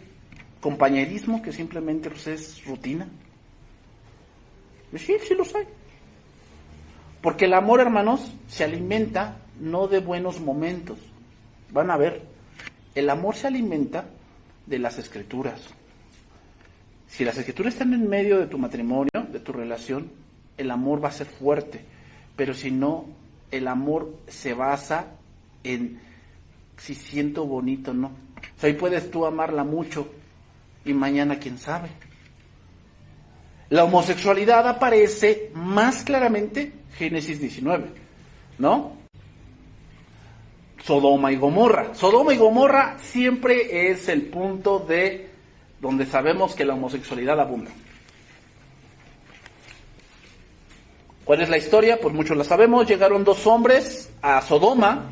compañerismo, que simplemente pues, es rutina. Sí, sí los hay. Porque el amor, hermanos, se alimenta no de buenos momentos. Van a ver, el amor se alimenta de las Escrituras. Si las Escrituras están en medio de tu matrimonio, de tu relación, el amor va a ser fuerte. Pero si no, el amor se basa en si siento bonito o no. O sea, ahí puedes tú amarla mucho y mañana quién sabe. La homosexualidad aparece más claramente Génesis 19, ¿no? Sodoma y Gomorra. Sodoma y Gomorra siempre es el punto de donde sabemos que la homosexualidad abunda. ¿Cuál es la historia? Pues muchos la sabemos. Llegaron dos hombres a Sodoma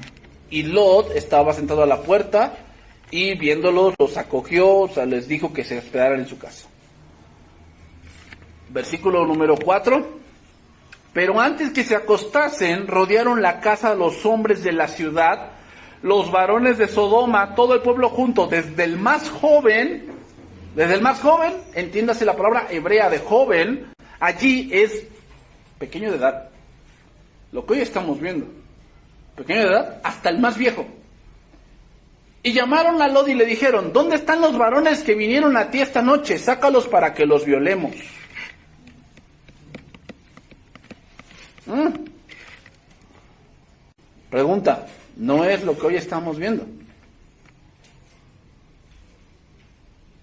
y Lot estaba sentado a la puerta y viéndolos los acogió, o sea, les dijo que se hospedaran en su casa. Versículo número 4. Pero antes que se acostasen, rodearon la casa los hombres de la ciudad, los varones de Sodoma, todo el pueblo junto, desde el más joven, entiéndase la palabra hebrea de joven, allí es pequeño de edad, lo que hoy estamos viendo, pequeño de edad, hasta el más viejo. Y llamaron a Lot y le dijeron, ¿dónde están los varones que vinieron a ti esta noche? Sácalos para que los violemos. Pregunta, ¿no es lo que hoy estamos viendo?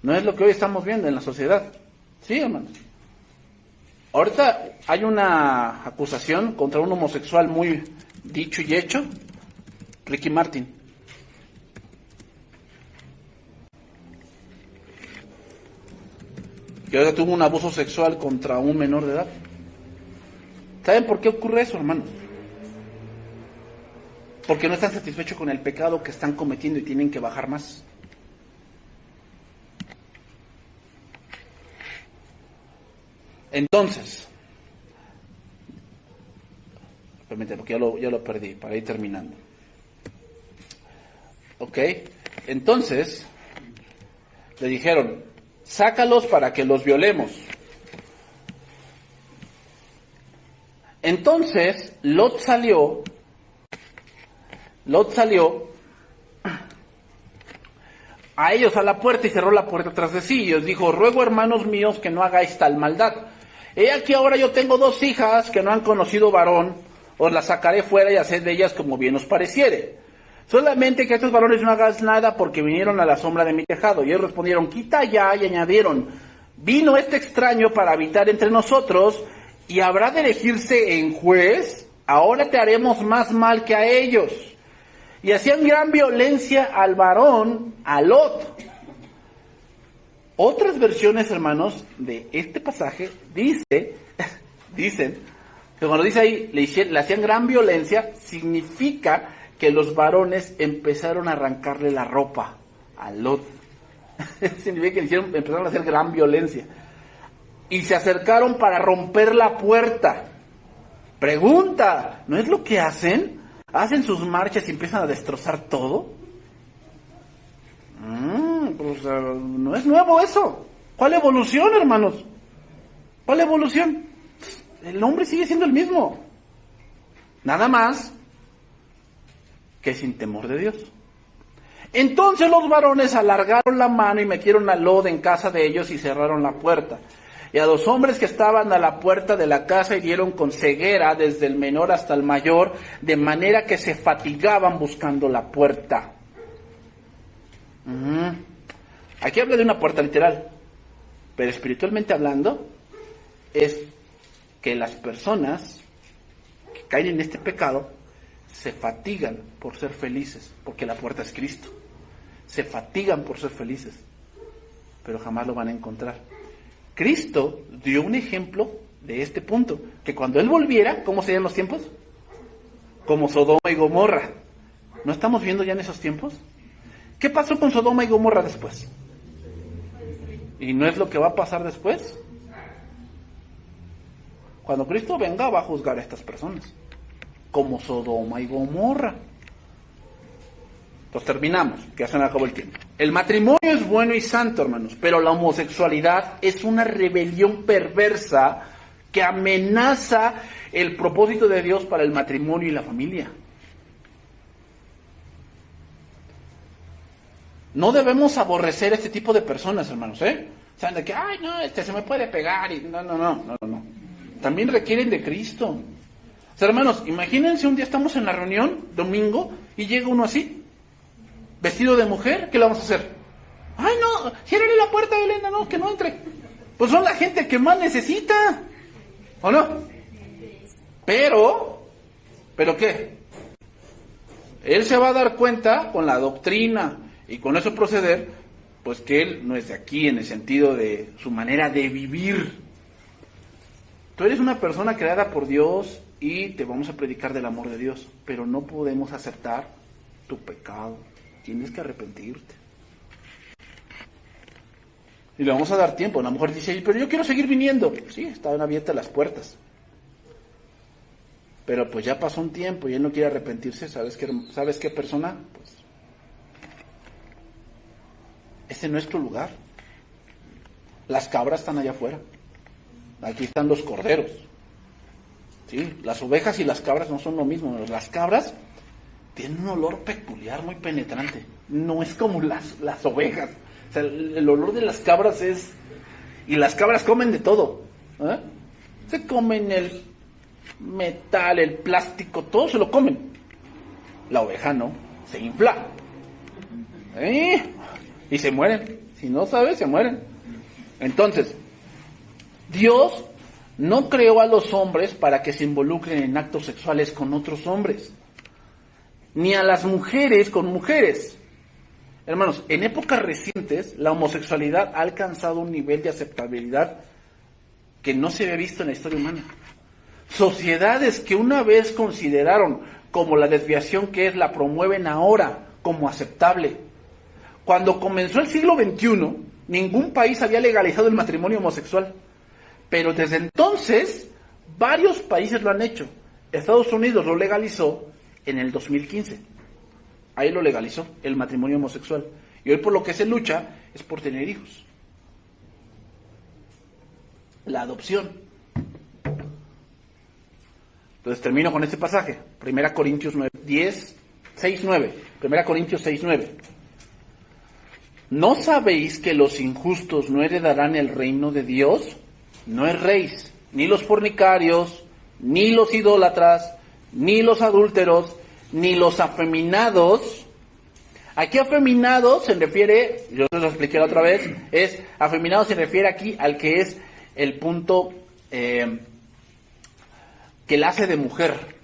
¿No es lo que hoy estamos viendo en la sociedad? Sí, hermanos. Ahorita hay una acusación contra un homosexual muy dicho y hecho, Ricky Martin. Que ahora tuvo un abuso sexual contra un menor de edad. ¿Saben por qué ocurre eso, hermanos? Porque no están satisfechos con el pecado que están cometiendo y tienen que bajar más. Entonces, permíteme, porque ya lo perdí, para ir terminando. Ok, entonces, le dijeron, sácalos para que los violemos. Entonces, Lot salió a ellos a la puerta y cerró la puerta tras de sí. Y os dijo, ruego, hermanos míos, que no hagáis tal maldad. He aquí ahora yo tengo 2 hijas que no han conocido varón, os las sacaré fuera y haced de ellas como bien os pareciere. Solamente que a estos varones no hagas nada porque vinieron a la sombra de mi tejado. Y ellos respondieron, quita ya, y añadieron, vino este extraño para habitar entre nosotros, y habrá de elegirse en juez, ahora te haremos más mal que a ellos. Y hacían gran violencia al varón, a Lot. Otras versiones, hermanos, de este pasaje dicen que cuando dice ahí, le hacían gran violencia, significa que los varones empezaron a arrancarle la ropa a Lot. Significa que empezaron a hacer gran violencia. Y se acercaron para romper la puerta. Pregunta, ¿no es lo que hacen? ¿Hacen sus marchas y empiezan a destrozar todo? Pues no es nuevo eso. ¿Cuál evolución, hermanos? ¿Cuál evolución? El hombre sigue siendo el mismo. Nada más que sin temor de Dios. Entonces los varones alargaron la mano y metieron a Lot en casa de ellos y cerraron la puerta. Y a 2 hombres que estaban a la puerta de la casa hirieron con ceguera desde el menor hasta el mayor, de manera que se fatigaban buscando la puerta. Aquí habla de una puerta literal, pero espiritualmente hablando, es que las personas que caen en este pecado se fatigan por ser felices, porque la puerta es Cristo. Se fatigan por ser felices, pero jamás lo van a encontrar. Cristo dio un ejemplo de este punto, que cuando Él volviera, ¿cómo serían los tiempos? Como Sodoma y Gomorra. ¿No estamos viendo ya en esos tiempos? ¿Qué pasó con Sodoma y Gomorra después? ¿Y no es lo que va a pasar después? Cuando Cristo venga va a juzgar a estas personas, como Sodoma y Gomorra. Entonces terminamos, que ya se me acabó el tiempo. El matrimonio es bueno y santo, hermanos, pero la homosexualidad es una rebelión perversa que amenaza el propósito de Dios para el matrimonio y la familia. No debemos aborrecer este tipo de personas, hermanos, O sea, de que, ay, no, se me puede pegar. Y no. También requieren de Cristo. O sea, hermanos, imagínense un día estamos en la reunión, domingo, y llega uno así, vestido de mujer, ¿qué le vamos a hacer? Ay, no, ciérrale la puerta, Elena, no, que no entre. Pues son la gente que más necesita, ¿o no? Pero ¿qué? Él se va a dar cuenta con la doctrina y con eso proceder, pues que él no es de aquí en el sentido de su manera de vivir. Tú eres una persona creada por Dios y te vamos a predicar del amor de Dios, pero no podemos aceptar tu pecado. Tienes que arrepentirte. Y le vamos a dar tiempo. A lo mejor dice, pero yo quiero seguir viniendo. Sí, estaban abiertas las puertas. Pero pues ya pasó un tiempo y él no quiere arrepentirse. ¿Sabes qué persona? Pues ese no es tu lugar. Las cabras están allá afuera. Aquí están los corderos. ¿Sí? Las ovejas y las cabras no son lo mismo. Las cabras tienen un olor peculiar, muy penetrante. No es como las ovejas. O sea, el olor de las cabras es... Y las cabras comen de todo. Se comen el metal, el plástico, todo se lo comen. La oveja no, se infla. Y se mueren. Si no sabes, se mueren. Entonces, Dios no creó a los hombres para que se involucren en actos sexuales con otros hombres, ni a las mujeres con mujeres. Hermanos, en épocas recientes, la homosexualidad ha alcanzado un nivel de aceptabilidad que no se había visto en la historia humana. Sociedades que una vez consideraron como la desviación que es, la promueven ahora como aceptable. Cuando comenzó el siglo XXI, ningún país había legalizado el matrimonio homosexual. Pero desde entonces, varios países lo han hecho. Estados Unidos lo legalizó en el 2015. Ahí lo legalizó, el matrimonio homosexual. Y hoy por lo que se lucha es por tener hijos. La adopción. Entonces termino con este pasaje. 1 Corintios 6:9. 1 Corintios 6:9. ¿No sabéis que los injustos no heredarán el reino de Dios? No erréis, ni los fornicarios, ni los idólatras, ni los adúlteros, ni los afeminados. Aquí afeminados se refiere, yo se lo expliqué la otra vez, afeminado se refiere aquí al que es el punto que la hace de mujer.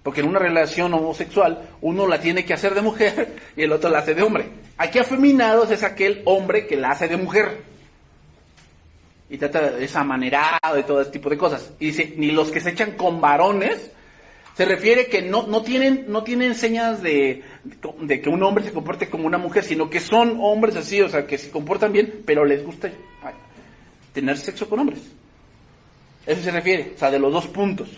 Porque en una relación homosexual uno la tiene que hacer de mujer y el otro la hace de hombre. Aquí afeminados es aquel hombre que la hace de mujer. Y trata de esa amanerado y todo ese tipo de cosas. Y dice, ni los que se echan con varones, se refiere que no tienen señas de que un hombre se comporte como una mujer, sino que son hombres así, o sea, que se comportan bien, pero les gusta tener sexo con hombres. Eso se refiere, o sea, de los dos puntos.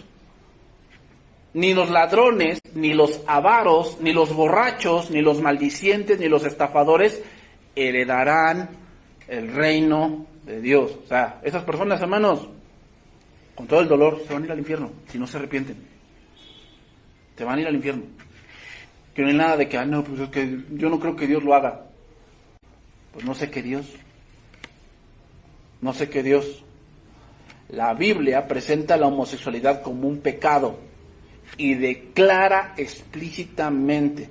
Ni los ladrones, ni los avaros, ni los borrachos, ni los maldicientes, ni los estafadores heredarán el reino de Dios. O sea, esas personas, hermanos, con todo el dolor, se van a ir al infierno si no se arrepienten. Se van a ir al infierno. Que no hay nada de que, no, pues es que yo no creo que Dios lo haga. Pues no sé qué Dios. No sé qué Dios. La Biblia presenta la homosexualidad como un pecado y declara explícitamente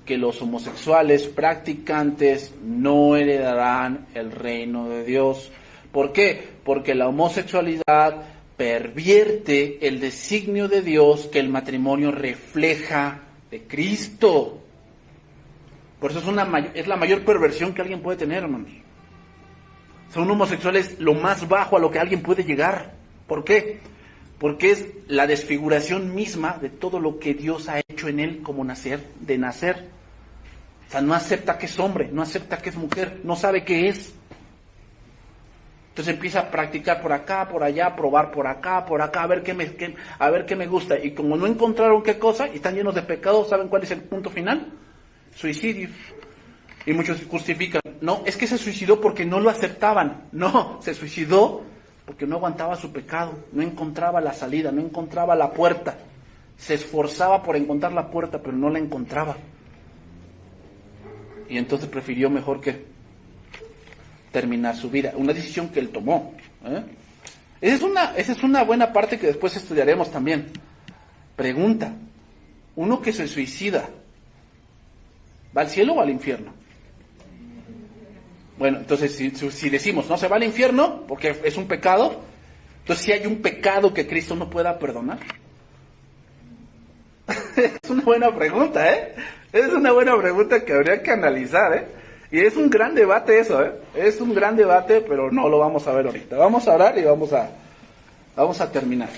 que los homosexuales practicantes no heredarán el reino de Dios. ¿Por qué? Porque la homosexualidad pervierte el designio de Dios que el matrimonio refleja de Cristo. Por eso es la mayor perversión que alguien puede tener, hermanos. Un homosexual es lo más bajo a lo que alguien puede llegar. ¿Por qué? Porque es la desfiguración misma de todo lo que Dios ha hecho en él como nacer. O sea, no acepta que es hombre, no acepta que es mujer, no sabe qué es. Entonces empieza a practicar por acá, por allá, probar por acá, a ver qué me gusta. Y como no encontraron qué cosa, y están llenos de pecados, ¿saben cuál es el punto final? Suicidio. Y muchos justifican, no, es que se suicidó porque no lo aceptaban. No, se suicidó porque no aguantaba su pecado, no encontraba la salida, no encontraba la puerta. Se esforzaba por encontrar la puerta, pero no la encontraba. Y entonces prefirió mejor que terminar su vida. Una decisión que él tomó. Esa es una buena parte que después estudiaremos también. Pregunta: uno que se suicida, ¿va al cielo o al infierno? Bueno, entonces si decimos, no se va al infierno porque es un pecado, entonces si hay un pecado que Cristo no pueda perdonar. Es una buena pregunta, Es una buena pregunta que habría que analizar, Y es un gran debate eso, Es un gran debate, pero no lo vamos a ver ahorita. Vamos a orar y vamos a terminar.